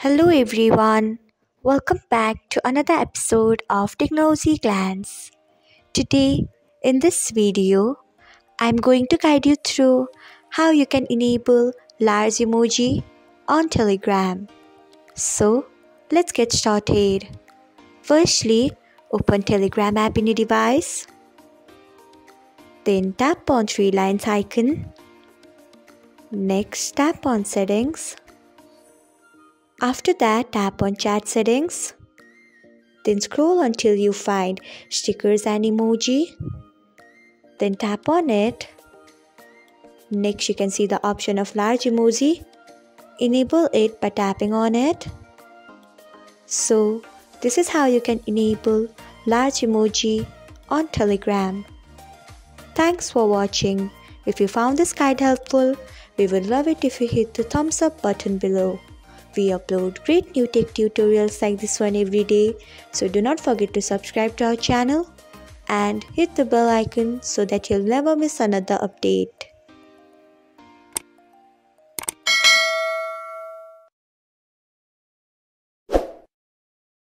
Hello everyone, welcome back to another episode of Technologyglance. Today, in this video, I'm going to guide you through how you can enable large emoji on Telegram. So, let's get started. Firstly, open Telegram app in your device. Then tap on three lines icon. Next, tap on settings. After that, tap on chat settings. Then scroll until you find stickers and emoji. Then tap on it. Next, you can see the option of large emoji. Enable it by tapping on it. So, this is how you can enable large emoji on Telegram. Thanks for watching. If you found this guide helpful, we would love it if you hit the thumbs up button below. We upload great new tech tutorials like this one every day, so do not forget to subscribe to our channel and hit the bell icon so that you'll never miss another update.